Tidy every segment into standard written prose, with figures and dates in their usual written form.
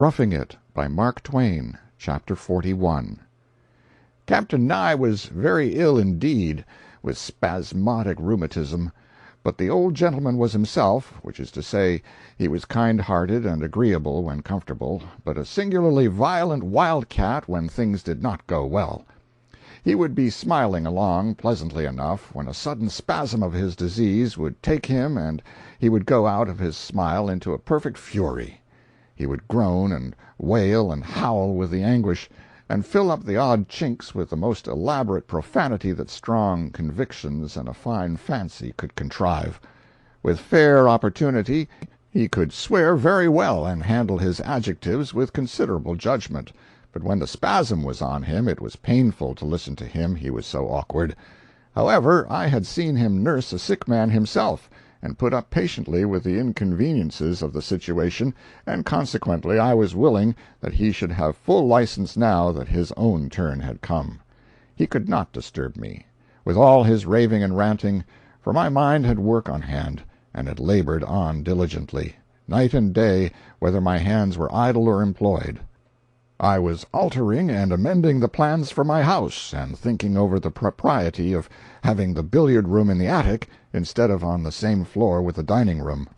Roughing It by Mark Twain, Chapter 41. Captain Nye was very ill indeed, with spasmodic rheumatism, but the old gentleman was himself, which is to say, he was kind-hearted and agreeable when comfortable, but a singularly violent wildcat when things did not go well. He would be smiling along pleasantly enough, when a sudden spasm of his disease would take him and he would go out of his smile into a perfect fury. He would groan and wail and howl with the anguish, and fill up the odd chinks with the most elaborate profanity that strong convictions and a fine fancy could contrive. With fair opportunity he could swear very well and handle his adjectives with considerable judgment, but when the spasm was on him it was painful to listen to him, he was so awkward. However, I had seen him nurse a sick man himself, and put up patiently with the inconveniences of the situation, and consequently I was willing that he should have full license now that his own turn had come. He could not disturb me, with all his raving and ranting, for my mind had work on hand, and it labored on diligently, night and day, whether my hands were idle or employed. I was altering and amending the plans for my house, and thinking over the propriety of having the billiard-room in the attic instead of on the same floor with the dining-room.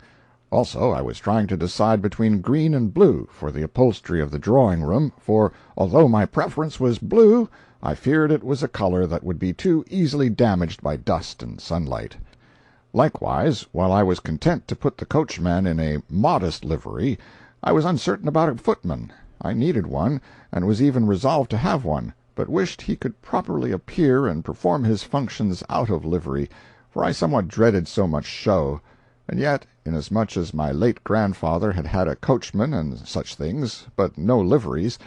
Also, I was trying to decide between green and blue for the upholstery of the drawing-room, for, although my preference was blue, I feared it was a color that would be too easily damaged by dust and sunlight. Likewise, while I was content to put the coachman in a modest livery, I was uncertain about a footman. I needed one, and was even resolved to have one, but wished he could properly appear and perform his functions out of livery, for I somewhat dreaded so much show. And yet, inasmuch as my late grandfather had had a coachman and such things, but no liveries,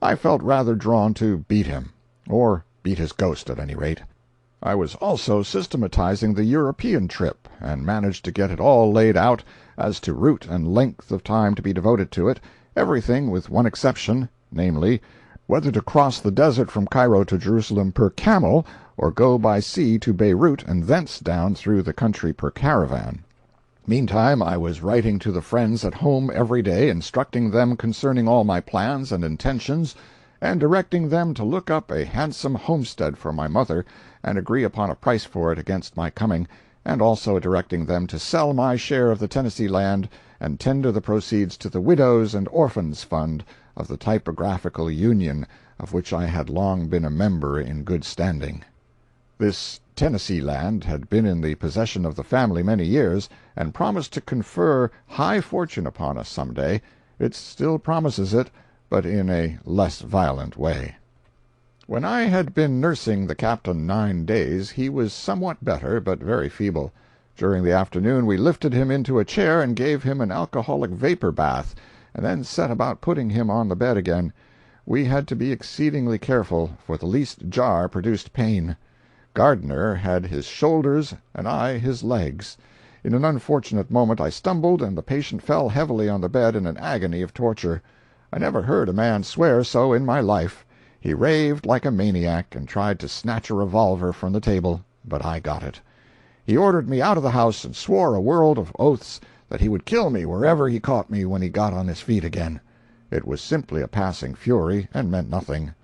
I felt rather drawn to beat him, or beat his ghost at any rate. I was also systematizing the European trip, and managed to get it all laid out as to route and length of time to be devoted to it, everything with one exception, namely, whether to cross the desert from Cairo to Jerusalem per camel, or go by sea to Beirut and thence down through the country per caravan. Meantime I was writing to the friends at home every day, instructing them concerning all my plans and intentions, and directing them to look up a handsome homestead for my mother, and agree upon a price for it against my coming, and also directing them to sell my share of the Tennessee land, and tender the proceeds to the Widows' and Orphans' Fund of the Typographical Union, of which I had long been a member in good standing. This Tennessee land had been in the possession of the family many years, and promised to confer high fortune upon us some day. It still promises it, but in a less violent way. When I had been nursing the captain 9 days, he was somewhat better, but very feeble. During the afternoon we lifted him into a chair and gave him an alcoholic vapor bath, and then set about putting him on the bed again. We had to be exceedingly careful, for the least jar produced pain. Gardner had his shoulders and I his legs. In an unfortunate moment I stumbled, and the patient fell heavily on the bed in an agony of torture. I never heard a man swear so in my life. He raved like a maniac, and tried to snatch a revolver from the table, but I got it. He ordered me out of the house, and swore a world of oaths that he would kill me wherever he caught me when he got on his feet again. It was simply a passing fury, and meant nothing.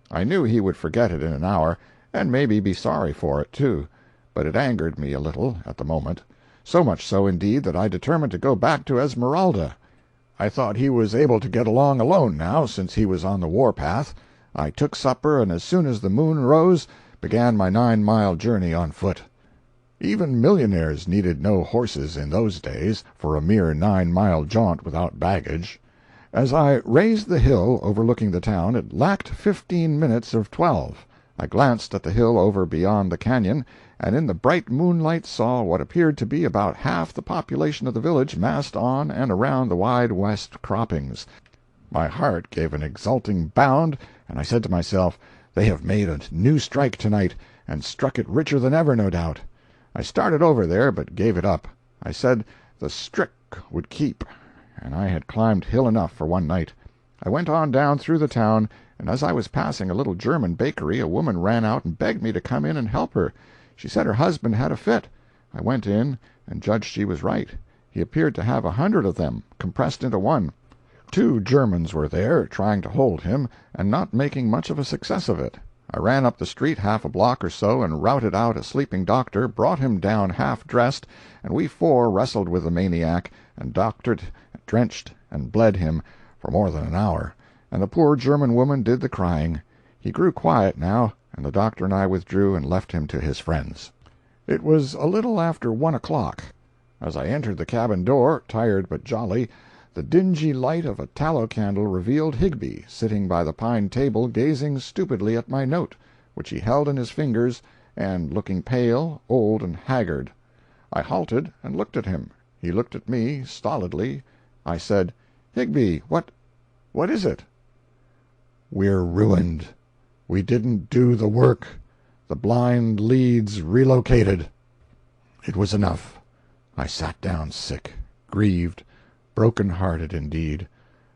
I knew he would forget it in an hour, and maybe be sorry for it, too, but it angered me a little at the moment, so much so, indeed, that I determined to go back to Esmeralda. I thought he was able to get along alone now, since he was on the war-path. I took supper, and as soon as the moon rose, began my 9-mile journey on foot. Even millionaires needed no horses in those days for a mere 9-mile jaunt without baggage. As I raised the hill overlooking the town, it lacked 15 minutes of 12. I glanced at the hill over beyond the canyon, and in the bright moonlight saw what appeared to be about half the population of the village massed on and around the wide west croppings. My heart gave an exulting bound, and I said to myself, "They have made a new strike tonight, and struck it richer than ever, no doubt." I started over there, but gave it up. I said the strick would keep, and I had climbed hill enough for one night. I went on down through the town, and as I was passing a little German bakery, a woman ran out and begged me to come in and help her. She said her husband had a fit. I went in, and judged she was right. He appeared to have 100 of them, compressed into one. 2 Germans were there, trying to hold him, and not making much of a success of it. I ran up the street half a block or so and routed out a sleeping doctor, brought him down half-dressed, and we 4 wrestled with the maniac, and doctored, drenched, and bled him for more than an hour, and the poor German woman did the crying. He grew quiet now, and the doctor and I withdrew and left him to his friends. It was a little after 1 o'clock. As I entered the cabin door, tired but jolly, the dingy light of a tallow candle revealed Higbie sitting by the pine table gazing stupidly at my note, which he held in his fingers, and looking pale, old, and haggard. I halted and looked at him. He looked at me stolidly. I said, "Higbie, what is it?" "We're ruined. We didn't do the work. The blind lead's relocated." It was enough. I sat down sick, grieved, broken-hearted indeed.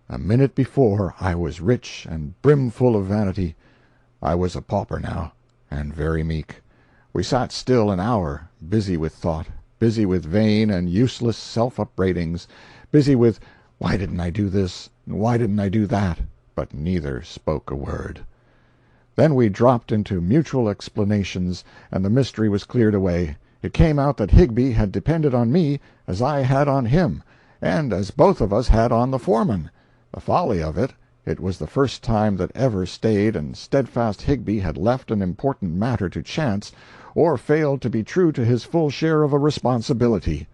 A minute before I was rich and brimful of vanity. I was a pauper now, and very meek. We sat still an hour, busy with thought, busy with vain and useless self-upbraidings, busy with why didn't I do this, and why didn't I do that, but neither spoke a word. Then we dropped into mutual explanations, and the mystery was cleared away. It came out that Higbie had depended on me as I had on him, and as both of us had on the foreman. The folly of it! It was the first time that ever staid and steadfast Higbie had left an important matter to chance, or failed to be true to his full share of a responsibility.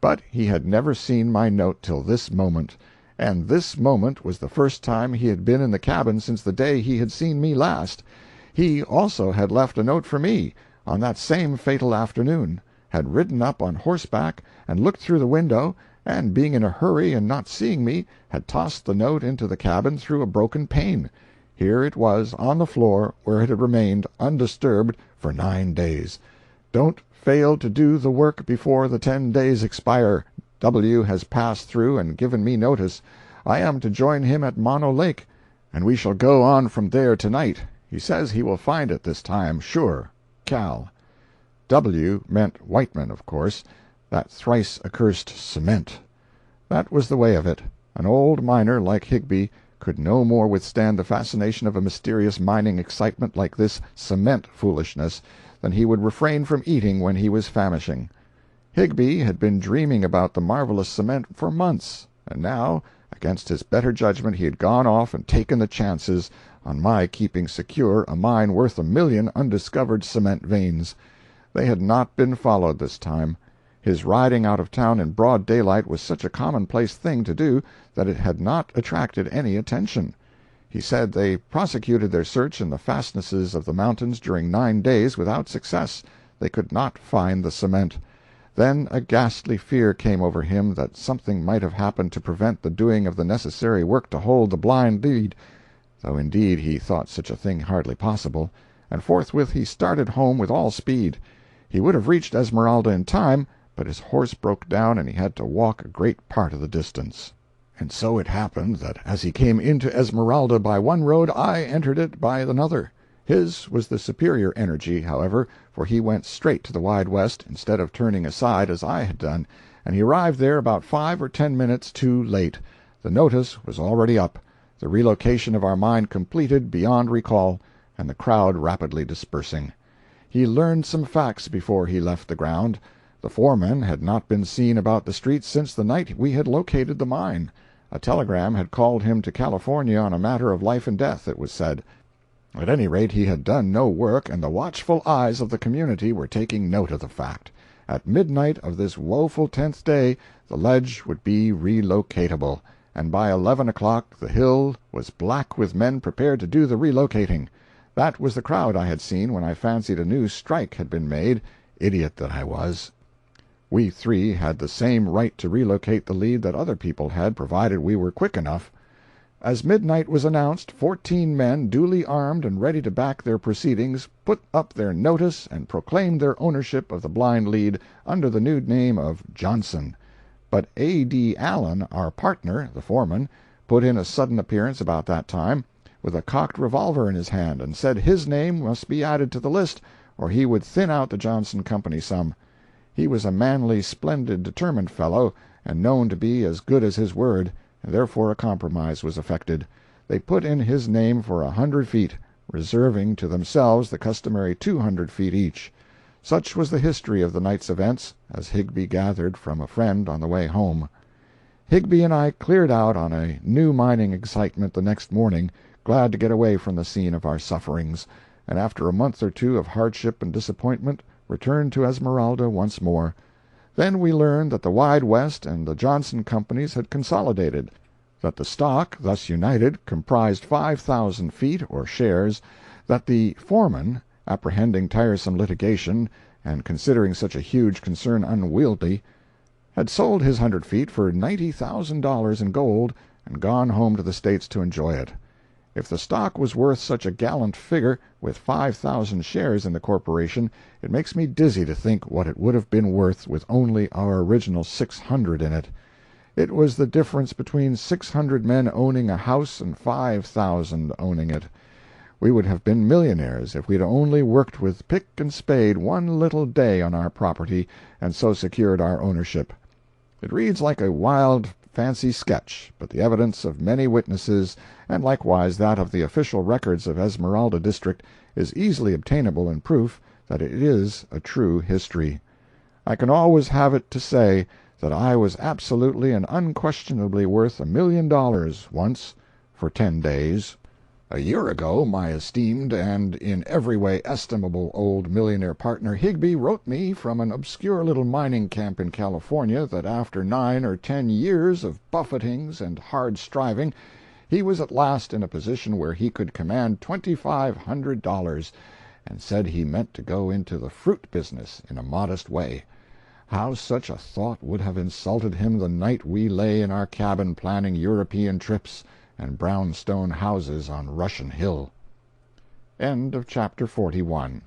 But he had never seen my note till this moment, and this moment was the first time he had been in the cabin since the day he had seen me last. He also had left a note for me, on that same fatal afternoon, had ridden up on horseback, and looked through the window, and being in a hurry and not seeing me, had tossed the note into the cabin through a broken pane. Here it was, on the floor, where it had remained, undisturbed, for 9 days. "Don't fail to do the work before the 10 days expire. W. has passed through and given me notice. I am to join him at Mono Lake, and we shall go on from there tonight. He says he will find it this time, sure. Cal." W. meant Whiteman, of course, that thrice accursed cement. That was the way of it. An old miner like Higbie could no more withstand the fascination of a mysterious mining excitement like this cement foolishness than he would refrain from eating when he was famishing. Higbie had been dreaming about the marvelous cement for months, and now, against his better judgment, he had gone off and taken the chances on my keeping secure a mine worth 1,000,000 undiscovered cement veins. They had not been followed this time. His riding out of town in broad daylight was such a commonplace thing to do that it had not attracted any attention. He said they prosecuted their search in the fastnesses of the mountains during 9 days without success. They could not find the cement. Then a ghastly fear came over him that something might have happened to prevent the doing of the necessary work to hold the blind lead, though indeed he thought such a thing hardly possible, and forthwith he started home with all speed. He would have reached Esmeralda in time, but his horse broke down and he had to walk a great part of the distance. And so it happened that as he came into Esmeralda by one road, I entered it by another. His was the superior energy, however, for he went straight to the Wide West, instead of turning aside as I had done, and he arrived there about 5 or 10 minutes too late. The notice was already up, the relocation of our mine completed beyond recall, and the crowd rapidly dispersing. He learned some facts before he left the ground. The foreman had not been seen about the streets since the night we had located the mine. A telegram had called him to California on a matter of life and death, it was said. At any rate, he had done no work, and the watchful eyes of the community were taking note of the fact. At midnight of this woeful 10th day the ledge would be relocatable, and by 11 o'clock the hill was black with men prepared to do the relocating. That was the crowd I had seen when I fancied a new strike had been made, idiot that I was. We 3 had the same right to relocate the lead that other people had, provided we were quick enough. As midnight was announced, 14 men, duly armed and ready to back their proceedings, put up their notice and proclaimed their ownership of the blind lead under the new name of Johnson. But A.D. Allen, our partner, the foreman, put in a sudden appearance about that time, with a cocked revolver in his hand, and said his name must be added to the list, or he would thin out the Johnson company some. He was a manly, splendid, determined fellow, and known to be as good as his word, and therefore a compromise was effected. They put in his name for 100 feet, reserving to themselves the customary 200 feet each. Such was the history of the night's events, as Higbie gathered from a friend on the way home. Higbie and I cleared out on a new mining excitement the next morning, glad to get away from the scene of our sufferings, and after a month or two of hardship and disappointment, returned to Esmeralda once more. Then we learned that the Wide West and the Johnson companies had consolidated, that the stock, thus united, comprised 5,000 feet, or shares, that the foreman, apprehending tiresome litigation, and considering such a huge concern unwieldy, had sold his 100 feet for $90,000 in gold and gone home to the States to enjoy it. If the stock was worth such a gallant figure, with 5,000 shares in the corporation, it makes me dizzy to think what it would have been worth with only our original 600 in it. It was the difference between 600 men owning a house and 5,000 owning it. We would have been millionaires if we'd only worked with pick and spade one little day on our property, and so secured our ownership. It reads like a wild fancy sketch, but the evidence of many witnesses, and likewise that of the official records of Esmeralda district, is easily obtainable in proof that it is a true history. I can always have it to say that I was absolutely and unquestionably worth $1,000,000 once, for 10 days. A year ago my esteemed and in every way estimable old millionaire partner Higbie wrote me from an obscure little mining camp in California that after 9 or 10 years of buffetings and hard striving he was at last in a position where he could command $2,500, and said he meant to go into the fruit business in a modest way. How such a thought would have insulted him the night we lay in our cabin planning European trips and brownstone houses on Russian Hill. End of chapter 41.